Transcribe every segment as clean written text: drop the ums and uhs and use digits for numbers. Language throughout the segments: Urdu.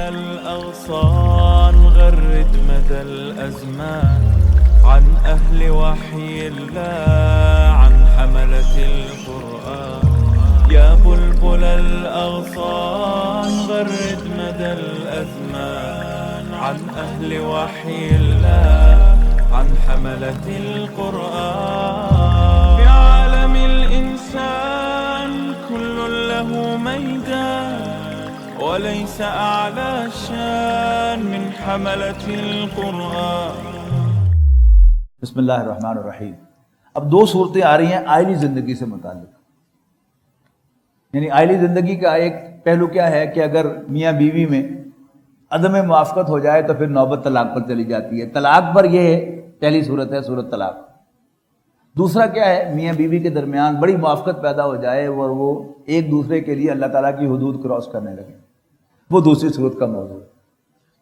الأغصان غرد مدى الأزمان عن أهل وحي الله عن حملة القرآن يا بلبل الأغصان غرد مدى الأزمان عن أهل وحي الله عن حملة القرآن في عالم الإنسان كل له ميدان وليس أعلى شان من حملة القرآن. بسم اللہ الرحمن الرحیم. اب دو صورتیں آ رہی ہیں آئلی زندگی سے متعلق. یعنی آئلی زندگی کا ایک پہلو کیا ہے کہ اگر میاں بیوی میں عدم موافقت ہو جائے تو پھر نوبت طلاق پر چلی جاتی ہے. طلاق پر یہ پہلی صورت ہے صورت طلاق. دوسرا کیا ہے میاں بیوی کے درمیان بڑی موافقت پیدا ہو جائے اور وہ ایک دوسرے کے لیے اللہ تعالیٰ کی حدود کراس کرنے لگے، وہ دوسری صورت کا موضوع ہے.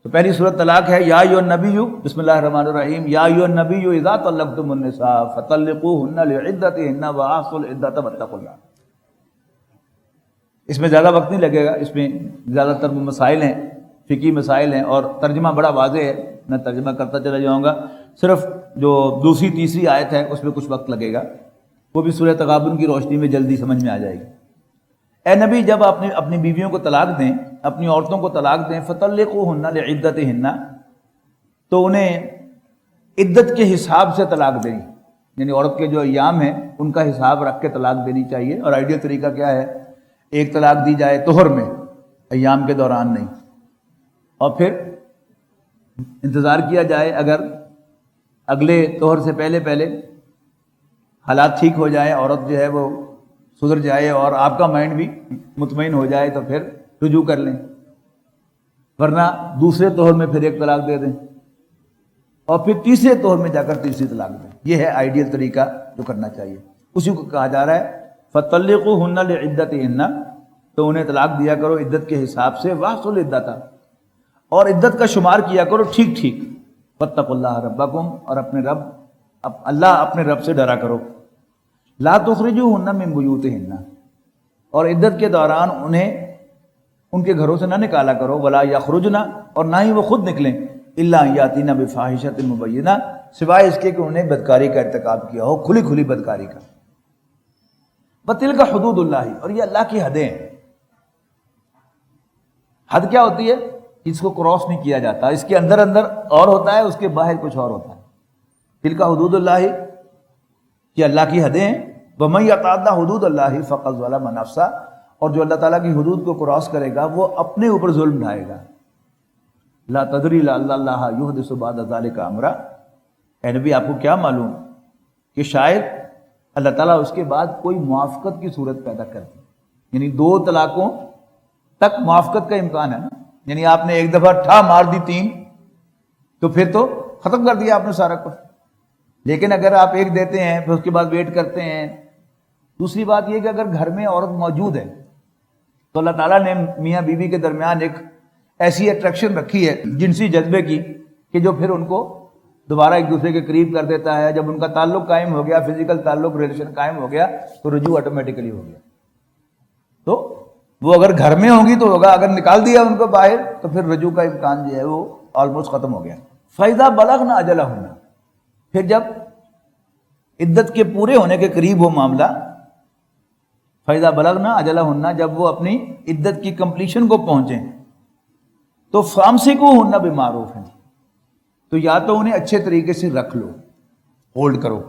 تو پہلی صورت طلاق ہے. یا ایھا النبی، بسم اللہ الرحمن الرحیم، یا ایھا النبی اذا طلقتم النساء فطلقوهن لعدتهن واحصوا العدة واتقوا اللہ. اس میں زیادہ وقت نہیں لگے گا، اس میں زیادہ تر مسائل ہیں، فقہی مسائل ہیں اور ترجمہ بڑا واضح ہے، میں ترجمہ کرتا چلا جاؤں گا. صرف جو دوسری تیسری آیت ہے اس میں کچھ وقت لگے گا، وہ بھی سورہ تغابن کی روشنی میں جلدی سمجھ میں آ جائے گی. اے نبی جب آپ اپنی بیویوں کو طلاق دیں، اپنی عورتوں کو طلاق دیں، فطلقوهن لعدتهن، تو انہیں عدت کے حساب سے طلاق دیں. یعنی عورت کے جو ایام ہیں ان کا حساب رکھ کے طلاق دینی چاہیے. اور آئیڈیل طریقہ کیا ہے، ایک طلاق دی جائے طہر میں، ایام کے دوران نہیں، اور پھر انتظار کیا جائے اگر اگلے طہر سے پہلے حالات ٹھیک ہو جائے، عورت جو ہے وہ سدھر جائے اور آپ کا مائنڈ بھی مطمئن ہو جائے تو پھر رجوع کر لیں، ورنہ دوسرے طہر میں پھر ایک طلاق دے دیں اور پھر تیسرے طہر میں جا کر تیسری طلاق دیں. یہ ہے آئیڈیل طریقہ جو کرنا چاہیے. اسی کو کہا جا رہا ہے فطلقوهن لعدتهن، تو انہیں طلاق دیا کرو عدت کے حساب سے، واحصوا العدۃ، اور عدت کا شمار کیا کرو ٹھیک ٹھیک. واتقوا اللہ ربکم، اور اللہ اپنے رب سے ڈرا کرو. لا تخرجوهن من بیوتهن، اور عدت کے دوران انہیں ان کے گھروں سے نہ نکالا کرو. ولا یخرجن، اور نہ ہی وہ خود نکلیں. الا ان یاتین بفاحشۃ مبینہ، سوائے اس کے کہ انہیں بدکاری کا ارتکاب کیا ہو، کھلی کھلی بدکاری کا. وتلک حدود اللہ، اور یہ اللہ کی حدیں ہیں. حد کیا ہوتی ہے؟ اس کو کراس نہیں کیا جاتا، اس کے اندر اور ہوتا ہے، اس کے باہر کچھ اور ہوتا ہے. تلک حدود اللہ، یہ اللہ کی حدیں ہیں. وَمَن يَتَعَدَّ حُدُودَ اللَّهِ فَقَدْ ظَلَمَ نَفْسَهُ، اور جو اللہ تعالیٰ کی حدود کو کراس کرے گا وہ اپنے اوپر ظلم ڈھائے گا. لا تدری لعل اللہ یحدث بعد ذلک امرا، اے نبی آپ کو کیا معلوم کہ شاید اللہ تعالیٰ اس کے بعد کوئی موافقت کی صورت پیدا کر دے. یعنی دو طلاقوں تک موافقت کا امکان ہے نا. یعنی آپ نے ایک دفعہ ٹھا مار دی 3، تو پھر تو ختم کر دیا آپ نے سارا کچھ. لیکن اگر آپ ایک دیتے ہیں پھر اس کے بعد ویٹ کرتے ہیں. دوسری بات یہ کہ اگر گھر میں عورت موجود ہے تو اللہ تعالیٰ نے میاں بیوی کے درمیان ایک ایسی اٹریکشن رکھی ہے جنسی جذبے کی کہ جو پھر ان کو دوبارہ ایک دوسرے کے قریب کر دیتا ہے. جب ان کا تعلق قائم ہو گیا، فزیکل تعلق ریلیشن قائم ہو گیا، تو رجوع آٹومیٹکلی ہو گیا. تو وہ اگر گھر میں ہوگی تو ہوگا، اگر نکال دیا ان کو باہر تو پھر رجوع کا امکان جو ہے وہ آلموسٹ ختم ہو گیا. فَإِذَا بَلَغْنَ أَجَلَهُنَّ، پھر جب عدت کے پورے ہونے کے قریب ہو معاملہ، فَإِذَا بَلَغْنَ أَجَلَهُنَّ، جب وہ اپنی عدت کی کمپلیشن کو پہنچیں، تو فَأَمْسِكُوهُنَّ بِمَعْرُوفٍ، تو یا تو انہیں اچھے طریقے سے رکھ لو، ہولڈ کرو.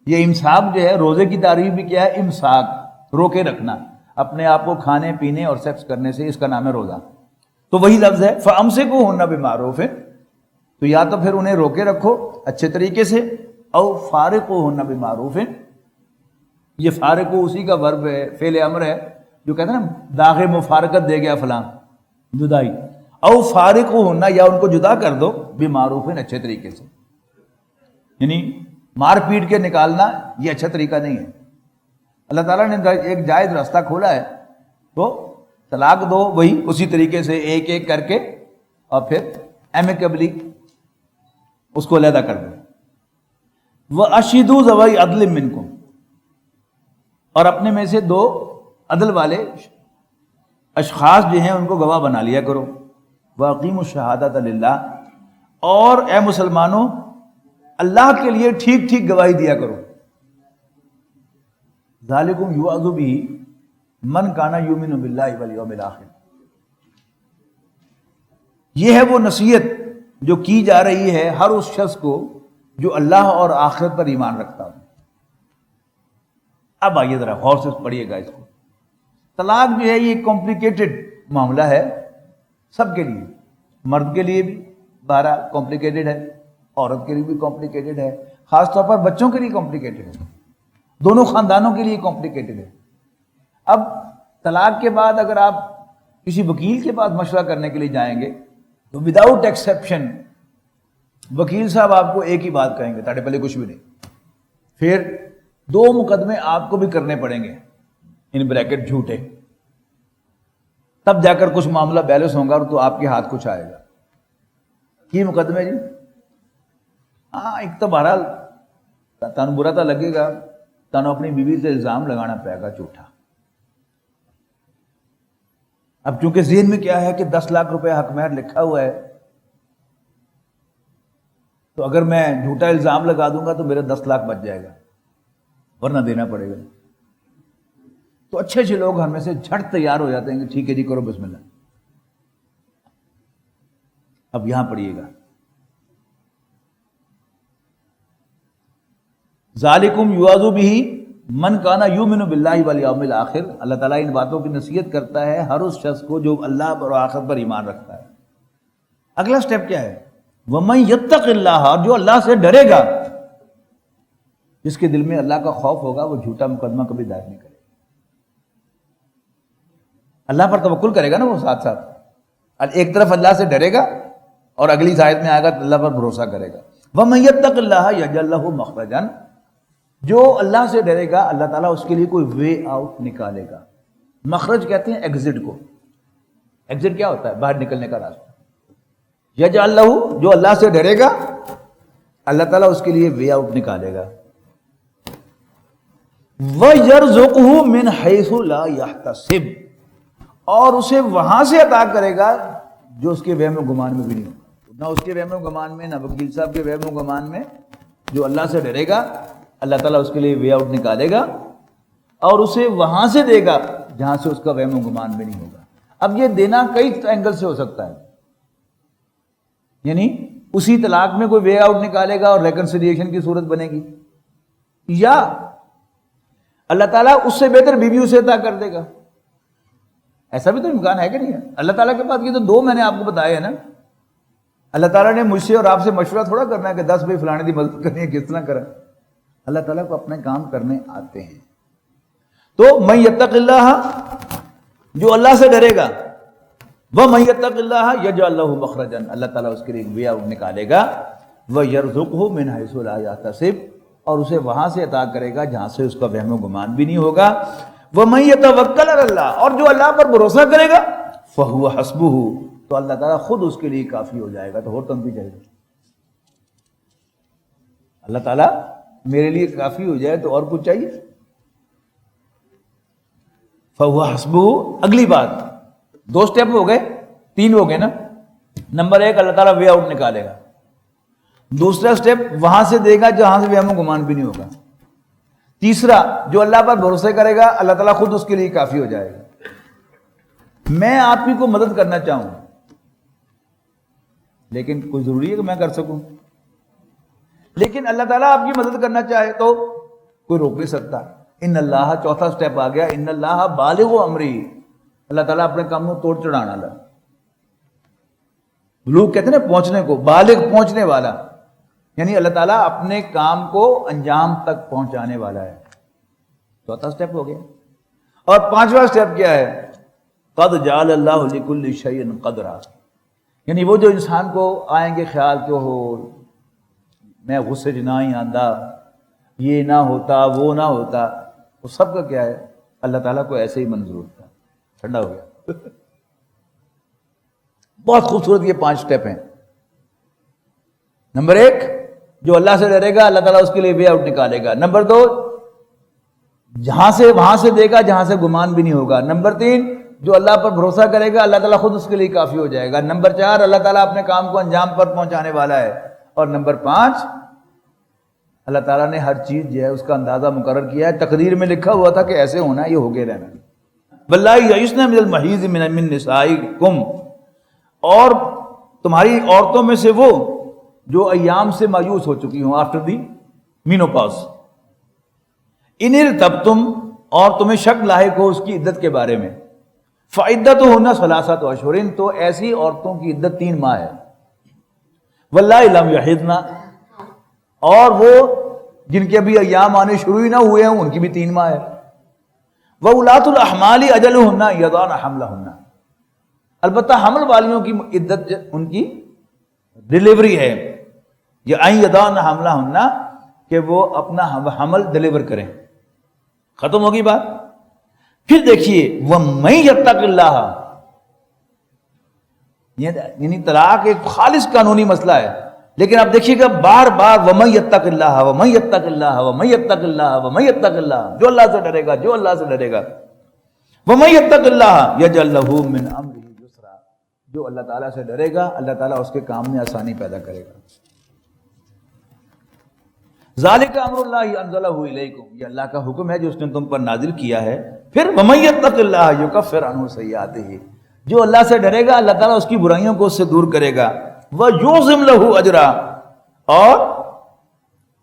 یہ امساک جو ہے، روزے کی تعریف بھی کیا ہے؟ امساک، روکے رکھنا اپنے آپ کو کھانے پینے اور سیکس کرنے سے، اس کا نام ہے روزہ. تو وہی لفظ ہے فَأَمْسِكُوهُنَّ بِمَعْرُوفٍ، تو یا تو پھر انہیں روکے رکھو اچھے طریقے سے، او فارقوهن بمعروف، یہ فارقو اسی کا ورب ہے، فعل امر ہے، جو کہتے ہیں نا داغ مفارقت دے گیا فلاں، جدائی. او فارقوهن، یا ان کو جدا کر دو، بمعروف، اچھے طریقے سے. یعنی مار پیٹ کے نکالنا یہ اچھا طریقہ نہیں ہے. اللہ تعالیٰ نے ایک جائز راستہ کھولا ہے، تو طلاق دو وہی اسی طریقے سے ایک ایک کر کے، اور پھر ایمیکبلی اس کو علیحدہ کر دو. وَأَشْهِدُوا ذَوَيْ عَدْلٍ مِّنْكُمْ، اور اپنے میں سے دو عدل والے اشخاص جو ہیں ان کو گواہ بنا لیا کرو. واقیموا الشہادۃ للہ، اور اے مسلمانوں اللہ کے لیے ٹھیک ٹھیک گواہی دیا کرو. ذالکم یوعظ بہ من کان یؤمن باللہ والیوم الآخر. یہ ہے وہ نصیحت جو کی جا رہی ہے ہر اس شخص کو جو اللہ اور آخرت پر ایمان رکھتا ہو. اب آئیے ذرا غور سے پڑھیے گا اس کو. طلاق جو ہے یہ کمپلیکیٹڈ معاملہ ہے سب کے لیے، مرد کے لیے بھی بہرحال کمپلیکیٹڈ ہے، عورت کے لیے بھی کمپلیکیٹڈ ہے، خاص طور پر بچوں کے لیے کمپلیکیٹڈ ہے، دونوں خاندانوں کے لیے کمپلیکیٹڈ ہے. اب طلاق کے بعد اگر آپ کسی وکیل کے پاس مشورہ کرنے کے لیے جائیں گے تو وداؤٹ ایکسیپشن وکیل صاحب آپ کو ایک ہی بات کہیں گے، تاڑے پہلے کچھ بھی نہیں. پھر 2 مقدمے آپ کو بھی کرنے پڑیں گے ان بریکٹ جھوٹے، تب جا کر کچھ معاملہ بیلنس ہوگا تو آپ کے ہاتھ کچھ آئے گا. کی مقدمے جی؟ ہاں ایک تو بہرحال تانوں برا تو لگے گا، تانوں اپنی بیوی سے الزام لگانا پڑے گا جھوٹا. اب چونکہ ذہن میں کیا ہے کہ 10 لاکھ روپے حق مہر لکھا ہوا ہے، تو اگر میں جھوٹا الزام لگا دوں گا تو میرا 10 لاکھ بچ جائے گا، ورنہ دینا پڑے گا. تو اچھے اچھے لوگ ہم میں سے جھٹ تیار ہو جاتے ہیں کہ ٹھیک ہے جی کرو بسم اللہ. اب یہاں پڑھیے گا ذالکم یوعظ بہ من کان یؤمن باللہ والیوم الآخر. اللہ تعالیٰ ان باتوں کی نصیحت کرتا ہے ہر اس شخص کو جو اللہ اور آخرت پر ایمان رکھتا ہے. اگلا سٹیپ کیا ہے؟ وَمَن يَتَّقِ اللَّهَ، اور جو اللہ سے ڈرے گا، جس کے دل میں اللہ کا خوف ہوگا وہ جھوٹا مقدمہ کبھی دائر نہیں کرے گا. اللہ پر توکل کرے گا نا وہ ساتھ ساتھ. ایک طرف اللہ سے ڈرے گا اور اگلی آیت میں آئے گا تو اللہ پر بھروسہ کرے گا. وَمَن يَتَّقِ اللَّهَ يَجْعَل لَّهُ مَخْرَجًا، جو اللہ سے ڈرے گا اللہ تعالیٰ اس کے لیے کوئی وے آؤٹ نکالے گا. مخرج کہتے ہیں ایگزٹ کو. ایگزٹ کیا ہوتا ہے؟ باہر نکلنے کا راستہ. یجعل لہ، جو اللہ سے ڈرے گا اللہ تعالیٰ اس کے لیے وے آؤٹ نکالے گا. وَيَرْزُقْهُ مِنْ حَيْثُ لَا يَحْتَسِبُ، اور اسے وہاں سے عطا کرے گا جو اس کے وہم و گمان میں بھی نہیں ہوگا. نہ اس کے وہم و گمان میں، نہ وکیل صاحب کے وہم و گمان میں. جو اللہ سے ڈرے گا اللہ تعالیٰ اس کے لیے وے آؤٹ نکالے گا اور اسے وہاں سے دے گا جہاں سے اس کا وہم و گمان بھی نہیں ہوگا. اب یہ دینا کئی اینگل سے ہو سکتا ہے، یعنی اسی طلاق میں کوئی وے آؤٹ نکالے گا اور ریکنسیلیشن کی صورت بنے گی، یا اللہ تعالیٰ اس سے بہتر بیوی اسے عطا کر دے گا. ایسا بھی تو امکان ہے کہ نہیں ہے؟ اللہ تعالیٰ کے پاس یہ تو 2 میں نے آپ کو بتایا ہے نا. اللہ تعالیٰ نے مجھ سے اور آپ سے مشورہ تھوڑا کرنا ہے کہ 10 بھائی فلانے کی مدد کرنی ہے کس طرح کریں. اللہ تعالیٰ کو اپنے کام کرنے آتے ہیں. تو من یتق اللہ، جو اللہ سے ڈرے گا، ومن یتق اللہ یجعل لہ مخرجا، اللہ تعالیٰ اس کے لیے وے آؤٹ نکالے گا. ویرزقہ من حیث لا یحتسب، اور اسے وہاں سے عطا کرے گا جہاں سے اس کا وہم و گمان بھی نہیں ہوگا. ومن یتوکل علی اللہ، اور جو اللہ پر بھروسہ کرے گا، فہو حسبہ، تو اللہ تعالیٰ خود اس کے لیے کافی ہو جائے گا. تو اور تنبیہ چاہیے، اللہ تعالیٰ میرے لیے کافی ہو جائے تو اور کچھ چاہیے. فہو حسبہ. اگلی بات 2 سٹیپ ہو گئے، 3 ہو گئے نا. نمبر 1 اللہ تعالیٰ وے آؤٹ نکالے گا. دوسرا سٹیپ وہاں سے دے گا جہاں سے وہم و گمان بھی نہیں ہوگا. تیسرا جو اللہ پر بھروسے کرے گا اللہ تعالیٰ خود اس کے لیے کافی ہو جائے گا. میں آپ ہی کو مدد کرنا چاہوں لیکن کوئی ضروری ہے کہ میں کر سکوں، لیکن اللہ تعالیٰ آپ کی مدد کرنا چاہے تو کوئی روک نہیں سکتا. ان اللہ، چوتھا سٹیپ آ گیا، ان اللہ بالغ امری، اللہ تعالیٰ اپنے کام کو توڑ چڑھانا لا. لوگ کہتے ہیں نا پہنچنے کو، بالغ پہنچنے والا، یعنی اللہ تعالیٰ اپنے کام کو انجام تک پہنچانے والا ہے. چوتھا سٹیپ ہو گیا. اور 5واں سٹیپ کیا ہے؟ قد جعل اللہ لکل شیء قدرا، یعنی وہ جو انسان کو آئیں گے خیال کہ ہو میں غصے نہ ہی آندہ، یہ نہ ہوتا وہ نہ ہوتا، وہ سب کا کیا ہے؟ اللہ تعالیٰ کو ایسے ہی منظور تھا. ٹھنڈا ہو گیا. بہت خوبصورت یہ 5 سٹیپ ہیں. نمبر 1 جو اللہ سے ڈرے گا اللہ تعالیٰ اس کے لیے وے آؤٹ نکالے گا. نمبر 2 جہاں سے وہاں سے دے گا جہاں سے گمان بھی نہیں ہوگا. نمبر 3 جو اللہ پر بھروسہ کرے گا اللہ تعالیٰ خود اس کے لیے کافی ہو جائے گا. نمبر 4 اللہ تعالیٰ اپنے کام کو انجام پر پہنچانے والا ہے. اور نمبر 5 اللہ تعالیٰ نے ہر چیز جو ہے اس کا اندازہ مقرر کیا ہے. تقدیر میں لکھا ہوا تھا کہ ایسے ہونا ہے، یہ ہو گئے رہنا. واللہ یئسن من المحیض من نسائکم، اور تمہاری عورتوں میں سے وہ جو ایام سے مایوس ہو چکی ہوں، آفٹر دی مینوپاز. ان ارتبتم، اور تمہیں شک لاحق ہو اس کی عدت کے بارے میں، فعدتہن ثلاثۃ اشہر، تو ایسی عورتوں کی عدت 3 ماہ ہے. واللہ لم یحضن، اور وہ جن کے ابھی ایام آنے شروع ہی نہ ہوئے ہیں ان کی بھی 3 ماہ ہے. وَأُولَاتُ الْأَحْمَالِ أَجَلُهُنَّ يَضَعْنَ حَمْلَهُنَّ، البتہ حمل والیوں کی عدت ان کی ڈیلیوری ہے، یہ أَن يَضَعْنَ حَمْلَهُنَّ کہ وہ اپنا حمل ڈیلیور کریں. ختم ہوگی بات. پھر دیکھیے وَمَن يَتَّقِ اللَّهَ، یعنی طلاق ایک خالص قانونی مسئلہ ہے، لیکن آپ دیکھیے گا بار بار وَمَن يَتَّقِ اللَّهَ وَمَن يَتَّقِ اللَّهَ وَمَن يَتَّقِ اللَّهَ وَمَن يَتَّقِ اللَّهَ، جو اللہ سے ڈرے گا، جو اللہ سے ڈرے گا. وَمَن يَتَّقِ اللَّهَ يَجْعَل لَّهُ مِنْ أَمْرِهِ يُسْرًا، جو اللہ تعالیٰ سے ڈرے گا اللہ تعالیٰ اس کے کام میں آسانی پیدا کرے گا. ذَلِكَ أَمْرُ اللَّهِ أَنزَلَهُ إِلَيْكُمْ، یہ اللہ کا حکم ہے جو اس نے تم پر نازل کیا ہے. پھر وَمَن يَتَّقِ اللَّهَ يُكَفِّرْ عَنْهُ سَيِّئَاتِهِ، جو اللہ سے ڈرے گا اللہ تعالیٰ اس کی برائیوں کو اس سے دور کرے گا. وَيُعْظِمْ لَهُ أَجْرًا، اور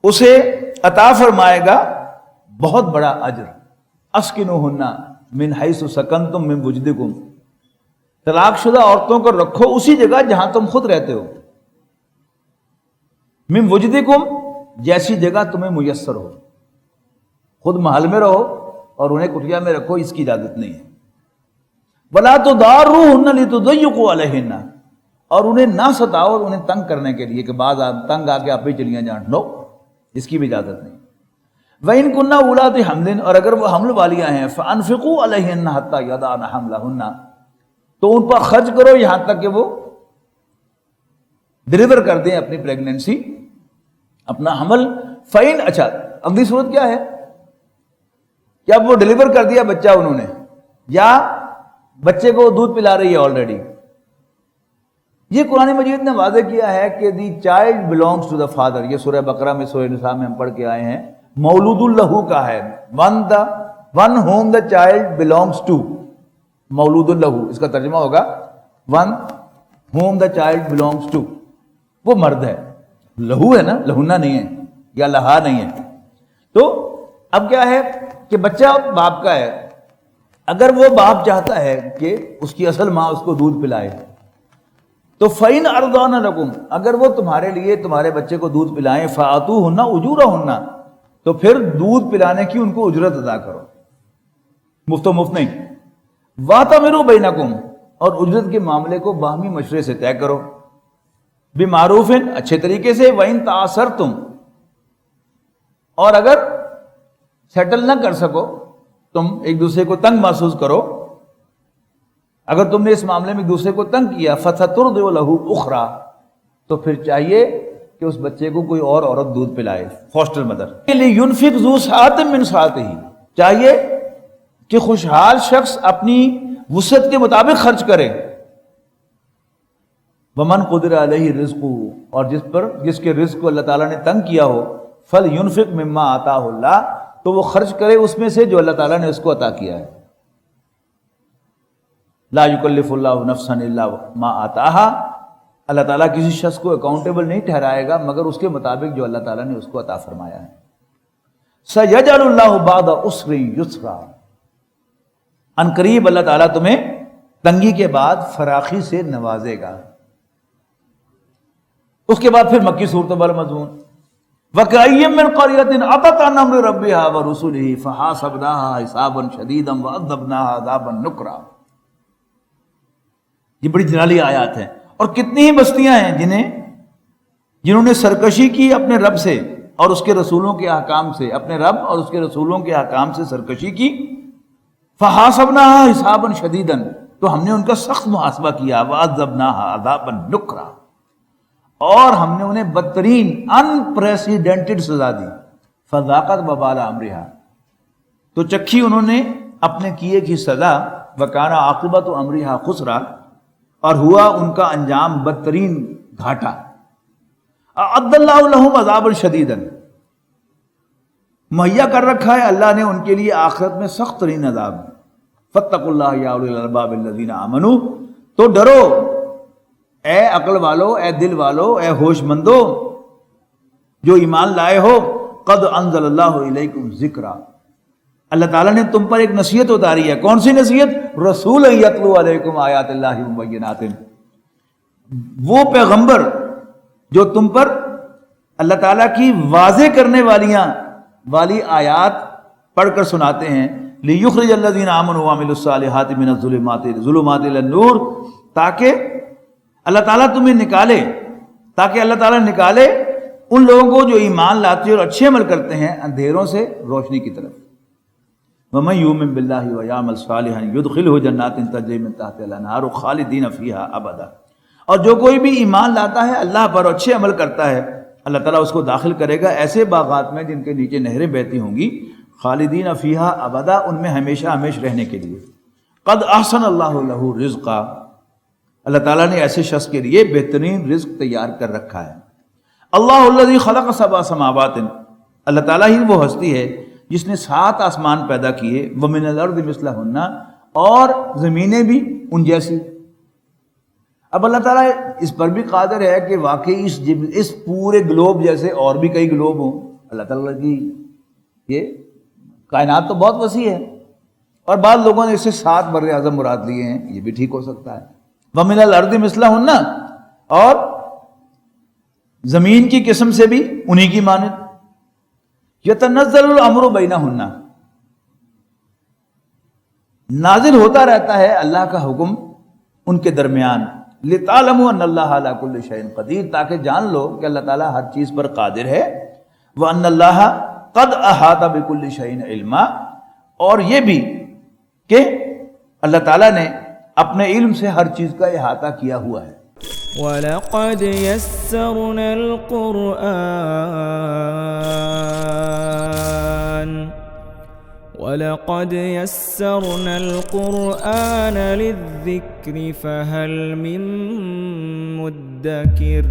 اسے عطا فرمائے گا بہت بڑا اجر. اسکنوہن من حیث سکنتم من وجدکم، طلاق شدہ عورتوں کو رکھو اسی جگہ جہاں تم خود رہتے ہو. من وجدکم، جیسی جگہ تمہیں میسر ہو، خود محل میں رہو اور انہیں کٹیا میں رکھو، اس کی اجازت نہیں ہے. ولا تضاروہن لتضیقوا علیہن، اور انہیں نہ ستاؤ اور انہیں تنگ کرنے کے لیے کہ بعض تنگ آ کے آپ ہی چلیاں جان، نو، اس کی بھی اجازت نہیں. وَإِن كُنَّ أُولَاتِ حَمْلٍ، اور اگر وہ حمل والیاں ہیں، فَأَنفِقُوا عَلَيْهِنَّ حَتَّى يَضَعْنَ حَمْلَهُنَّ، تو ان پر خرچ کرو یہاں تک کہ وہ ڈیلیور کر دیں اپنی پریگننسی، اپنا حمل. فَإِن، اچھا اگلی صورت کیا ہے کہ اب وہ ڈیلیور کر دیا بچہ انہوں نے، یا بچے کو دودھ پلا رہی ہے آلریڈی. یہ قرآن مجید نے واضح کیا ہے کہ the child belongs to the father, یہ سورہ بقرہ میں سورہ نساء میں ہم پڑھ کے آئے ہیں. مولود لہو کا ہے، one whom the child belongs to, مولود لہو اس کا ترجمہ ہوگا one whom the child belongs to, وہ مرد ہے. لہو ہے نا، لہنا نہیں ہے یا لہا نہیں ہے. تو اب کیا ہے کہ بچہ باپ کا ہے، اگر وہ باپ چاہتا ہے کہ اس کی اصل ماں اس کو دودھ پلائے تو فَإِنْ أَرْضَانَ لَكُمْ، اگر وہ تمہارے لیے تمہارے بچے کو دودھ پلائیں، فَآتُوهُنَّ أُجُورَهُنَّ، تو پھر دودھ پلانے کی ان کو اجرت ادا کرو، مفت و مفت نہیں. وَاعْتَمِرُوا بَيْنَكُمْ، اور اجرت کے معاملے کو باہمی مشورے سے طے کرو، بِمَعْرُوفٍ، اچھے طریقے سے. وَإِنْ تَعَسَرْتُمْ، اور اگر سیٹل نہ کر سکو، تم ایک دوسرے کو تنگ محسوس کرو، اگر تم نے اس معاملے میں ایک دوسرے کو تنگ کیا، فَتَتُرْضِعُ لَهُ أُخْرَى، تو پھر چاہیے کہ اس بچے کو کوئی اور عورت دودھ پلائے، فاسٹر مدر. لِيُنْفِقْ ذُو سَعَةٍ مِّن سَعَتِهِ، چاہیے کہ خوشحال شخص اپنی وسعت کے مطابق خرچ کرے. وَمَنْ قُدِرَ عَلَيْهِ رِزْقُهُ، اور جس کے رزق کو اللہ تعالیٰ نے تنگ کیا ہو، فَلْيُنْفِقْ مِمَّا آتَاهُ اللَّهُ، تو وہ خرچ کرے اس میں سے جو اللہ تعالیٰ نے اس کو عطا کیا ہے. لا یکلف اللہ نفسا الا ما آتاہا، اللہ تعالیٰ کسی شخص کو اکاؤنٹیبل نہیں ٹھہرائے گا مگر اس کے مطابق جو اللہ تعالیٰ نے اس کو عطا فرمایا ہے. سیجعل اللہ بعد عسر یسرا، ان قریب اللہ تعالیٰ تمہیں تنگی کے بعد فراخی سے نوازے گا. اس کے بعد پھر مکی صورتوں والا مضمون، وَكَأَيٍّ مِّن قَرْيَةٍ عَتَتْ عَنْ أَمْرِ رَبِّهَا وَرُسُلِهِ فَحَاسَبْنَاهَا حِسَابًا شَدِيدًا وَعَذَّبْنَاهَا عَذَابًا نُكْرًا. یہ بڑی جلالی آیات ہیں. اور کتنی ہی بستیاں ہیں جنہوں نے سرکشی کی اپنے رب سے اور اس کے رسولوں کے احکام سے، اپنے رب اور اس کے رسولوں کے احکام سے سرکشی کی. فَحَاسَبْنَاهَا حِسَابًا شَدِيدًا، تو ہم نے ان کا سخت محاسبہ کیا. وَعَذَّبْنَاهَا عَذَابًا نُكْرًا، اور ہم نے انہیں بدترین انپریسیڈنٹڈ سزا دی. فَذَاقَتْ وَبَالَ أَمْرِهَا، تو چکھی انہوں نے اپنے کیے کی سزا وَكَانَ عَاقِبَةُ أَمْرِهَا خُسْرًا، اور ہوا ان کا انجام بدترین گھاٹا۔ اعد اللہ لہم عذابا شدیدا، مہیا کر رکھا ہے اللہ نے ان کے لیے آخرت میں سخت ترین عذاب۔ فاتقوا اللہ یا اولی الالباب الذین آمنوا، تو ڈرو اے عقل والو، اے دل والو، اے ہوش مندو جو ایمان لائے ہو، قد انزل اللہ الیکم ذکرا، اللہ تعالیٰ نے تم پر ایک نصیحت اتاری ہے۔ کون سی نصیحت؟ رسول یتلو علیکم آیات اللہ مبینات، وہ پیغمبر جو تم پر اللہ تعالیٰ کی واضح کرنے والی آیات پڑھ کر سناتے ہیں۔ لیخرج الذین آمنوا وعملوا الصالحات من الظلمات الى النور، تاکہ اللہ تعالیٰ تمہیں نکالے، تاکہ اللہ تعالیٰ نکالے ان لوگوں کو جو ایمان لاتے اور اچھے عمل کرتے ہیں اندھیروں سے روشنی کی طرف۔ وَمَن يُؤْمِن بِاللَّهِ وَيَعْمَلْ صَالِحًا يُدْخِلْهُ جَنَّاتٍ تَجْرِي مِن تَحْتِهَا الْأَنْهَارُ خَالِدِينَ فِيهَا أَبَدًا، اور جو کوئی بھی ایمان لاتا ہے اللہ پر اور اچھے عمل کرتا ہے، اللہ تعالیٰ اس کو داخل کرے گا ایسے باغات میں جن کے نیچے نہریں بہتی ہوں گی، خالدین فیہا ابدا، ان میں ہمیشہ ہمیش رہنے کے لیے۔ قد احسن اللہ لہ رزقا، اللہ تعالیٰ نے ایسے شخص کے لیے بہترین رزق تیار کر رکھا ہے۔ اللہ الذی خلق سبع سماوات، اللہ تعالیٰ ہی وہ ہستی ہے جس نے 7 آسمان پیدا کیے، ومن الارض مثلہن، اور زمینیں بھی ان جیسی۔ اب اللہ تعالیٰ اس پر بھی قادر ہے کہ واقعی اس پورے گلوب جیسے اور بھی کئی گلوب ہوں۔ اللہ تعالیٰ کی یہ کائنات تو بہت وسیع ہے، اور بعض لوگوں نے اس سے 7 بر اعظم مراد لیے ہیں، یہ بھی ٹھیک ہو سکتا ہے۔ ومن الارض مثلہن، اور زمین کی قسم سے بھی انہی کی مانند۔ یتنزل الامر بینہن، نازل ہوتا رہتا ہے اللہ کا حکم ان کے درمیان۔ لتعلموا ان اللہ علی کل شیء قدیر، تاکہ جان لو کہ اللہ تعالیٰ ہر چیز پر قادر ہے۔ وان اللہ قد احاط بکل شیء علما، اور یہ بھی کہ اللہ تعالیٰ نے اپنے علم سے ہر چیز کا احاطہ کیا ہوا ہے۔ وَلَقَدْ يَسَّرْنَا الْقُرْآنَ لِلذِّكْرِ فَهَلْ مِن مُّدَّكِرٍ